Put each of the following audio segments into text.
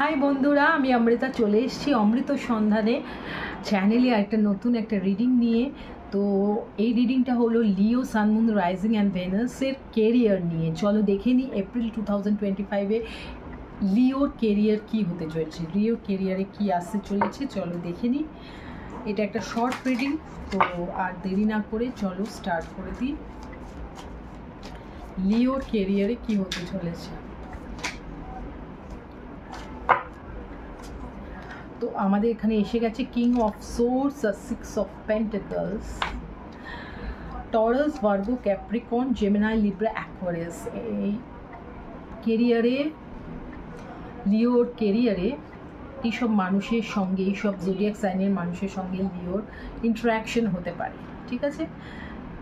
High বন্ধুরা, আমি অমৃতা চলে এসেছি অমৃত সন্ধানে চ্যানেলে একটা নতুন একটা রিডিং নিয়ে। তো এই রিডিংটা হলো Leo sun moon rising and ভেনাসের কেরিয়ার নিয়ে। চলো দেখে নিই এপ্রিল 2025-এ লিওর কেরিয়ার কী হতে চলেছে, লিওর কেরিয়ারে কী আসতে চলেছে। চলো দেখে নিই। এটা একটা শর্ট রিডিং, তো আর দেরি না করে চলো স্টার্ট করে দিই। লিওর কেরিয়ারে কী হতে চলেছে। তো আমাদের এখানে এসে গেছে king of swords, six of pentacles, Taurus, Virgo, Capricorn, Gemini, Libra, Aquarius. এই কেরিয়ারে, লিওর কেরিয়ারে এইসব মানুষের সঙ্গে, এইসব জোডিয়াক সাইনের মানুষের সঙ্গে লিওর ইন্টারাকশন হতে পারে। ঠিক আছে,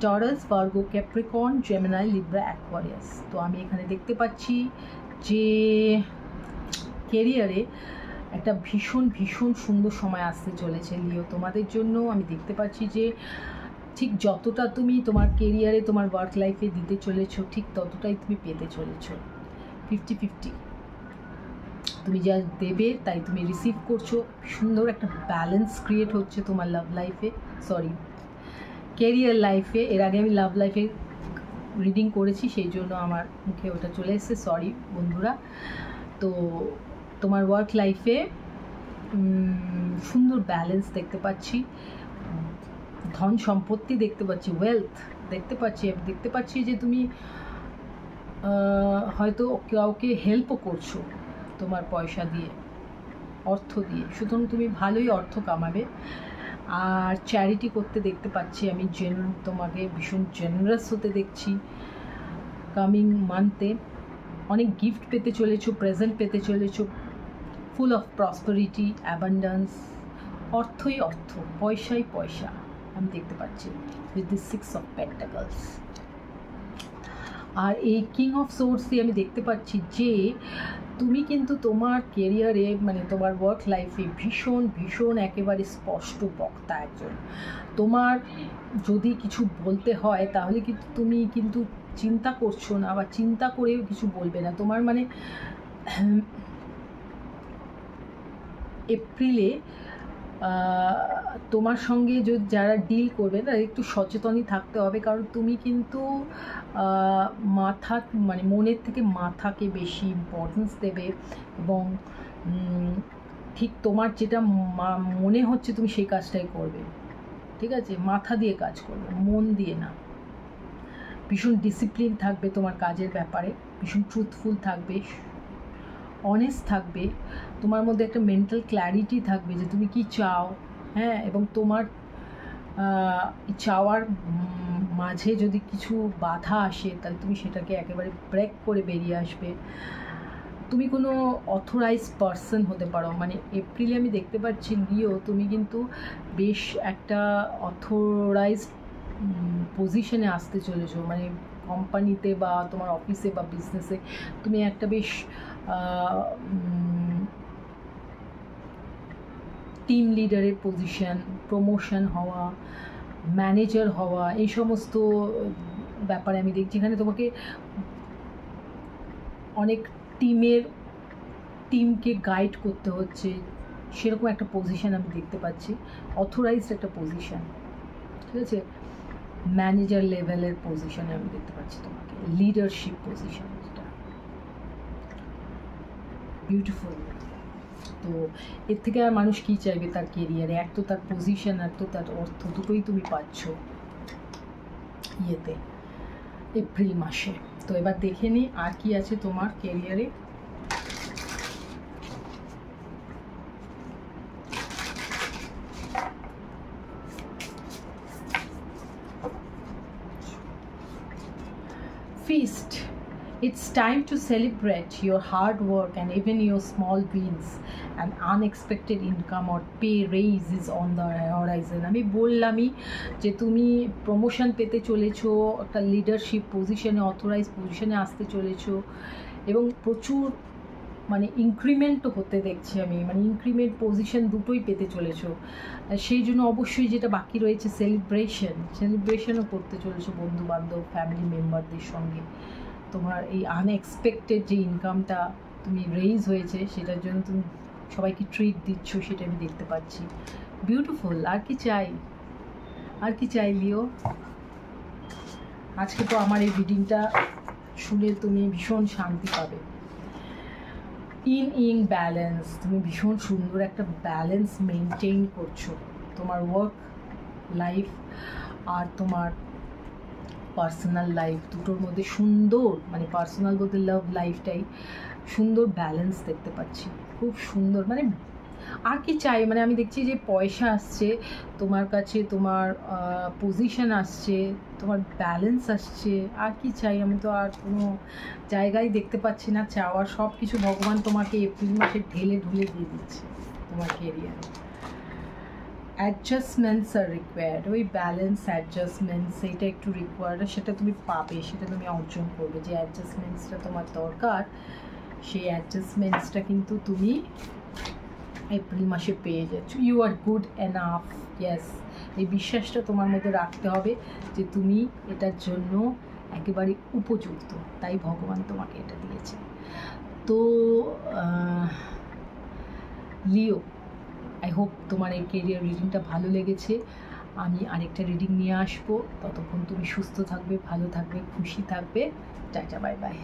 Taurus, Virgo, Capricorn, Gemini, Libra, Aquarius. তো আমি এখানে দেখতে পাচ্ছি যে কেরিয়ারে একটা ভীষণ ভীষণ সুন্দর সময় আসতে চলেছে লিও তোমাদের জন্য। আমি দেখতে পাচ্ছি যে ঠিক যতটা তুমি তোমার কেরিয়ারে, তোমার ওয়ার্ক লাইফে দিতে চলেছো, ঠিক ততটাই তুমি পেতে চলেছো। 50-50 তুমি যা দেবে তাই তুমি রিসিভ করছো। সুন্দর একটা ব্যালেন্স ক্রিয়েট হচ্ছে তোমার লাভ লাইফে, সরি কেরিয়ার লাইফে। এর আগে আমি লাভ লাইফে রিডিং করেছি, সেই জন্য আমার মুখে ওটা চলে এসেছে, সরি বন্ধুরা। তো তোমার ওয়ার্ক লাইফে সুন্দর ব্যালেন্স দেখতে পাচ্ছি, ধন সম্পত্তি দেখতে পাচ্ছি, ওয়েলথ দেখতে পাচ্ছি যে তুমি হয়তো কাউকে হেল্পও করছো তোমার পয়সা দিয়ে, অর্থ দিয়ে। সুতরাং তুমি ভালোই অর্থ কামাবে। আর চ্যারিটি করতে দেখতে পাচ্ছি আমি, তোমাকে ভীষণ জেনারাস হতে দেখছি কামিং মান্থে। অনেক গিফট পেতে চলেছো, প্রেজেন্ট পেতে চলেছো, ফুল অফ প্রসপারিটি, অ্যাবান্ডান্স। অর্থই অর্থ, পয়সাই পয়সা আমি দেখতে পাচ্ছি with this six of pentacles. আর এই কিং অফ সোর্স দিয়ে আমি দেখতে পাচ্ছি যে তুমি কিন্তু তোমার কেরিয়ারে, মানে তোমার ওয়ার্ক লাইফে ভীষণ ভীষণ একেবারে স্পষ্ট বক্তা একজন। তোমার যদি কিছু বলতে হয় তাহলে কিন্তু তুমি কিন্তু চিন্তা করছো না, বা চিন্তা করেও কিছু বলবে না। তোমার মানে এপ্রিলে তোমার সঙ্গে যদি যারা ডিল করবে তাদের একটু সচেতনই থাকতে হবে, কারণ তুমি কিন্তু মানে মনের থেকে মাথাকে বেশি ইম্পর্টেন্স দেবে, এবং ঠিক তোমার যেটা মনে হচ্ছে তুমি সেই কাজটাই করবে। ঠিক আছে, মাথা দিয়ে কাজ করবে, মন দিয়ে না। ভীষণ ডিসিপ্লিন থাকবে তোমার কাজের ব্যাপারে, ভীষণ ট্রুথফুল থাকবে, অনেস্ট থাকবে। তোমার মধ্যে একটা মেন্টাল ক্ল্যারিটি থাকবে যে তুমি কি চাও, হ্যাঁ। এবং তোমার চাওয়ার মাঝে যদি কিছু বাধা আসে তাহলে তুমি সেটাকে একেবারে ব্রেক করে বেরিয়ে আসবে। তুমি কোনো অথরাইজড পারসন হতে পারো, মানে এপ্রিলে আমি দেখতে পাচ্ছি লিও তুমি কিন্তু বেশ একটা অথরাইজড পজিশনে আসতে চলেছো, মানে কোম্পানিতে বা তোমার অফিসে বা বিজনেসে তুমি একটা বেশ টিম লিডারের পজিশন, প্রমোশন হওয়া, ম্যানেজার হওয়া, এই সমস্ত ব্যাপারে আমি দেখছি। এখানে তোমাকে অনেক টিমকে গাইড করতে হচ্ছে, সেরকম একটা পজিশন আমি দেখতে পাচ্ছি, অথরাইজড একটা পজিশন। ঠিক আছে, ম্যানেজার লেভেলের পজিশনে আমি দেখতে পাচ্ছি তোমাকে, লিডারশিপ পজিশন, যেটা বিউটিফুল। তো এর থেকে আর মানুষ কী চাইবে তার কেরিয়ারে? এক তো তার পজিশন, আর তো তার অর্থ, দুটোই তুমি পাচ্ছ ইয়েতে এপ্রিল মাসে। তো এবার দেখে নিই আর কি আছে তোমার কেরিয়ারে। Feast. It's time to celebrate your hard work and even your small wins. An unexpected income or pay raise is on the horizon. আমি বললামই যে তুমি প্রমোশন পেতে চলেছো, একটা লিডারশিপ পজিশনে, অথরাইজ পজিশনে আসতে চলেছো, এবং প্রচুর মানে ইনক্রিমেন্টও হতে দেখছি আমি, মানে ইনক্রিমেন্ট পজিশন দুটোই পেতে চলেছো। সেই জন্য অবশ্যই যেটা বাকি রয়েছে সেলিব্রেশনও করতে চলেছো বন্ধু বান্ধব, ফ্যামিলি মেম্বারদের সঙ্গে। তোমার এই আনএক্সপেক্টেড যে ইনকামটা তুমি রেইজ হয়েছে, সেটার জন্য তুমি সবাইকে ট্রিট দিচ্ছ, সেটা আমি দেখতে পাচ্ছি। বিউটিফুল। আর কি চাই, আর কি চাই লিও? আজকে তো আমার এই রিডিংটা শুনে তুমি ভীষণ শান্তি পাবে। ইন ব্যালেন্স, তুমি ভীষণ সুন্দর একটা ব্যালেন্স মেনটেন করছো তোমার ওয়ার্ক লাইফ আর তোমার পার্সোনাল লাইফ দুটোর মধ্যে। সুন্দর, মানে পার্সোনাল বলতে লাভ লাইফটাই সুন্দর ব্যালেন্স দেখতে পাচ্ছি, খুব সুন্দর। মানে আর কি চাই, মানে আমি দেখছি যে পয়সা আসছে তোমার কাছে, তোমার পজিশন আসছে, তোমার ব্যালেন্স আসছে। আর কি চাই? আমি তো আর কোনো জায়গায় দেখতে পাচ্ছি না চাওয়ার। সব কিছু ভগবান তোমাকে এপ্রিল মাসে ঢেলে ঢুলে দিয়ে দিচ্ছে তোমার কেরিয়ারে। অ্যাডজাস্টমেন্টস আর রিকোয়ার্ড, ওই ব্যালেন্স অ্যাডজাস্টমেন্টস এইটা একটু রিকোয়ার্ড, সেটা তুমি পাবে, সেটা তুমি অর্জন করবে। যে অ্যাডজাস্টমেন্টসটা তোমার দরকার, সেই অ্যাডজাস্টমেন্টসটা কিন্তু তুমি এপ্রিল মাসে পেয়ে যাচ্ছ। You are good enough, yes. এই বিশ্বাসটা তোমার মধ্যে রাখতে হবে যে তুমি এটার জন্য একেবারে উপযুক্ত, তাই ভগবান তোমাকে এটা দিয়েছে। তো লিও, আই হোপ তোমার এই কেরিয়ার রিডিংটা ভালো লেগেছে। আমি আরেকটা রিডিং নিয়ে আসবো, ততক্ষণ তুমি সুস্থ থাকবে, ভালো থাকবে, খুশি থাকবে। Tata, bye bye.